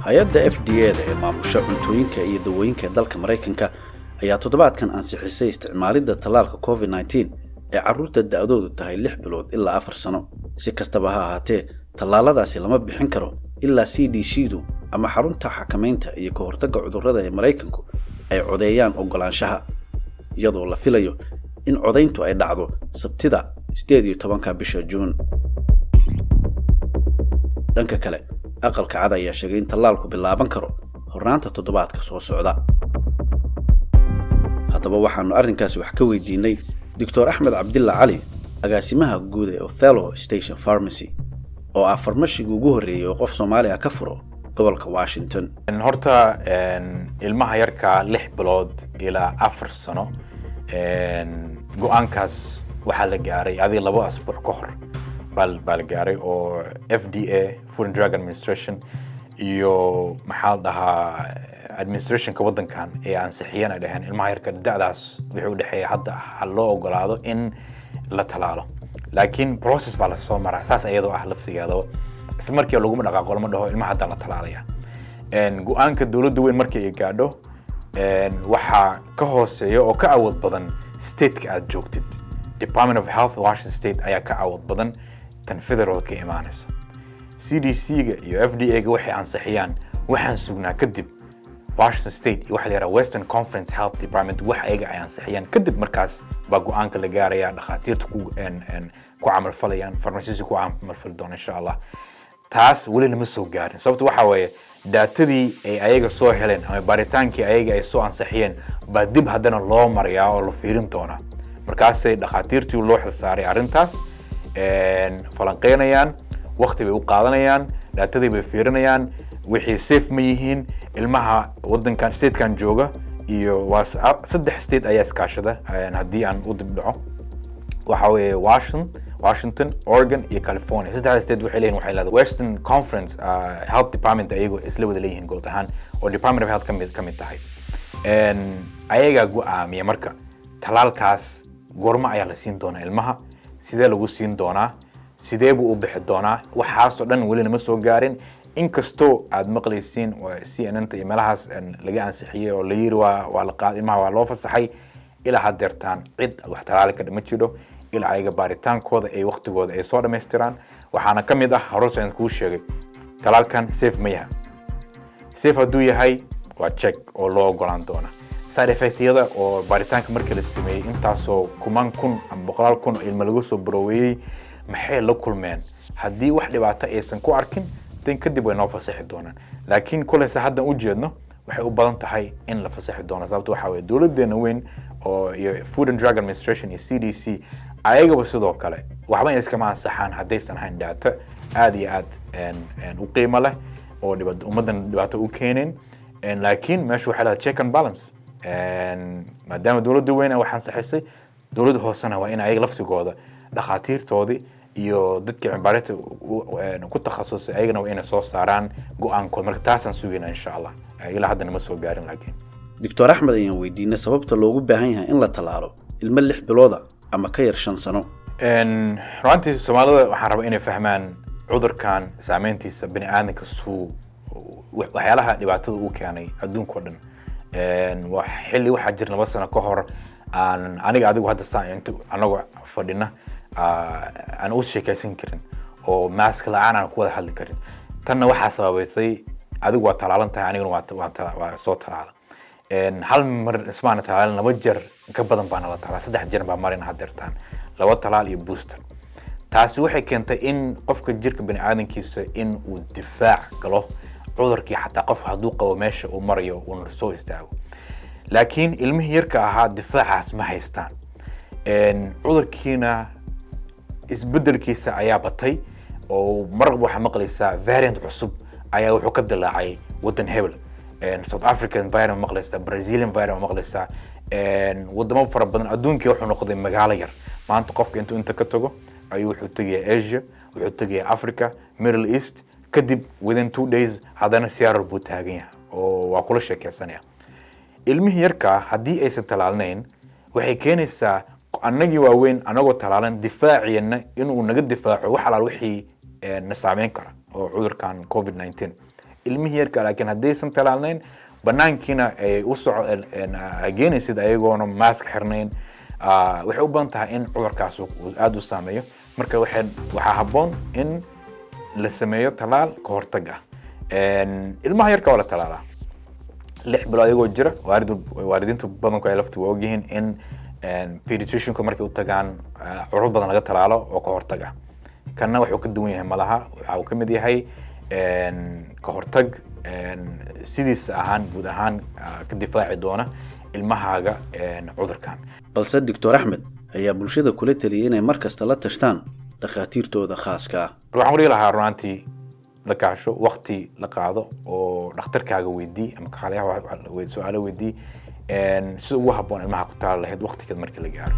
hay-adda FDA-da ee maamusha cuntooyinka iyo dawooyinka dalka Mareykanka ayaa toddobaadkan ansixisay isticmaalidda tallaalka COVID-19 ee carruurta da'doodu tahay 6 bilood ilaa 4 sano. Si kastaba ha ahaatee, tallaaladaasi lama bixin karo ilaa CDC-du ama xarunta xakamaynta iyo ka hortagga cudurrada ee Mareykanku ay codeeyaan oggolaanshaha, iyadoo la filayo in codayntu ay dhacdo Sabtida 18 bisha Juun. dhanka kale, aqalka cad ayaa sheegay in tallaalku bilaaban karo hornaanta toddobaadka soo socda. haddaba waxaanu arrinkaasi wax ka weydiinay Dr. Axmed Cabdilla Cali, agaasimaha guud ee Othello Station Pharmacy, oo ah farmashiga ugu horeeyay oo qof Soomaali ah ka furo gobolka Washington. horta ilmaha yarka 6 bilood ilaa 4 sano go'aankaas waxaa la gaaray adii 2 asbuuc ka hor baa la gaaray oo FDA Food and Drug Administration iyo maxaa la dhahaa administrationka waddankan ee ansixiyeen ay dhaheen ilmaha yarka da'daas wuxuu dhaxeeya hadda loo ogolaado in la talaalo, laakiin process baa la soo maraa saas ayadoo ah laftigeeda isla markii lagu dhaqaaqo lama dhaho ilmaha hadda la talaalaya. go'aanka dawladda weyn markii ay gaadho waxa ka hooseeya oo ka awood badan state-ka aad joogtid. Department of Health Washington State ayaa ka awood badan tan federal-ka imaanaysa. CDC-ga iyo FDA-ga waxay ansixiyaan waxaan sugnaa kadib Washington State iyo waxa la yiraahdo Western Conference Health Department wax ayaga ay ansixiyaan kadib markaas baa go'aanka la gaaraya dhakhaatiirta ku amal falayaan farmasiisi ku amal fal doona insha Allah. taas wali lama soo gaarin sababtu waxa weeye daatadii ay ayaga soo heleen ama baaritaankii ayaga ay soo ansixiyeen baa dib haddana loo mariyaa oo la fiirin doona. markaasay dhakhaatiirtii loo xil saaray arrintaas falanqeynayaan, waqti bay u qaadanayaan, daatadii bay fiirinayaan, wixii safe ma yihiin ilmaha waddankan state-kan jooga iyo waa 3 state ayaa iskaashada haddii aan u dib dhaco waxa weeye Washington, Oregon iyo California. 3 state waxay leeyihiin waxay leedahay Western Conference Health Department ayagu isla wada leeyihiin guud ahaan oo Department of Health ka mid tahay. ayaga go'aamiya marka talaalkaas goorma ayaa la siin doonaa ilmaha, sidee lagu siin doonaa, sidee buu u bixi doonaa, waxaas oo dhan wali lama soo gaarin. inkastoo aad maqlaysiin CNN-ta iyo meelahaas laga ansixiyay oo la yiri waa la qaad ilmaha waa loo fasaxay ilaa hadeertaan cid wax talaal ka dhama jiro ilaa ayaga baaritaankooda ay waqtigooda ay soo dhameystiraan. waxaana ka mid ah horosaan kuu sheegay talaalkan safe ma yahay. safe hadduu yahay waa check oo loo ogolaan doona. side effect-yada oo baaritaanka markii la sameeyay intaasoo kuman kun ama 100 kun ilma lagu soo baroweeyay maxay la kulmeen haddii wax dhibaato aysan ku arkin kadib way noo fasaxi doonaan. laakiin kuleysa hadda u jeedno waxay u badan tahay in la fasaxi doono sababtoo waxa weeye dawladdeena weyn oo iyo Food and Drug Administration iyo CDC ayagaba sidoo kale waxba iskama ansaxaan haddaysan hayn data aad iyo aad u qiimo leh oo ummadan dhibaato u keenin. laakiin meesha waxaa la check and balance maadaama dawladda weyn ay wax ansaxisay dawladda hoosena waa in ayaga laftigooda dhakhaatiirtoodii iyo dadka cimbaarita ku takhasusay ayagana waa inay soo saaraan go'aankooda. marka taasaan sugaynaa insha Allah ilaa haddana ma soo gaarin. laakiin Dr. Axmed ayaan weydiinay sababta loogu baahan yahay in la talaalo ilmo 6 bilooda ama ka yar 5 sano. runtii Soomaalida waxaan rabaa inay fahmaan cudurkan saameyntiisa bini'aadamka waxyaalaha dhibaatada uu keenay adduunka oo dhan. xilli waxaa jir 2 sano ka hor aniga adigu hadda anagu fadhina aan u sheekaysan karin oo mask la'aan aan ku wada hadli karin. tanna waxaa sababaysay adigu waa talaalan tahay aniguna waa soo talaala. hal mar ismaana talaalan 2 jeer ka badan baan la talaa 3 jeer baa marina hadeertaan 2 talaal iyo booster. taasi waxay keentay in qofka jirka bini'aadamkiisa in uu difaac galo cudurkii xataa qof hadduu qabo meesha uu marayo uu soo istaago. laakiin ilmihii yarka ahaa difaacaas ma haystaan. cudurkiina isbedelkiisa ayaa batay oo marba waxa maqlaysaa variant cusub ayaa wuxuu ka dilaacay waddan hebel. South African variant maqlaysaa, Brazilian variant maqlaysaa, wadamo fara badan adduunka wuxuu noqday magaalo yar. maanta qofka inta ka tago ayuu wuxuu tagayaa Asia, wuxuu tagayaa Africa, Middle East, kadib within 2 days haddana Seattle buu taagan yahay oo waa kula sheekaysanaya. ilmihii yarka haddii aysan talaalnayn waxay keenaysaa annagii waaweyn anagoo talaalan difaaciina inuu naga difaaco wax alaal wixii na saameyn kara oo cudurkan COVID-19 ilmihii yarka laakiin haddaysan talaalnayn banaankiina ay u geenaysid ayagoona maask xirnayn waxay u badan tahay in cudurkaas uu aad u saameeyo marka waxaa habboon in la sameeyo talaal ka hortag ah ilmaha yarka waa la talaalaa 6 bilood ayagoo jira waalidiinta badanku ay laftu waa ogyihiin in pediatricianku markay u tagaan cudurro badan laga talaalo oo ka hortag ah kanna wuxuu ka duwan yahay malaha waxa uu ka mid yahay ka hortag sidiisa ahaan guud ahaan ka difaaci doona ilmahaaga cudurkan balse Dr. Axmed ayaa bulshada kula taliyay inay mar kasta la tashtaan dhakhaatiirtooda khaaska ah waxaan u leeyahay runtii la kaasho waqti la qaado oo dhakhtarkaaga weydii ama kaaliyaha su'aalo weydii si ugu habboon ilmaha ku taal lahayd waqtigeed markii la gaaro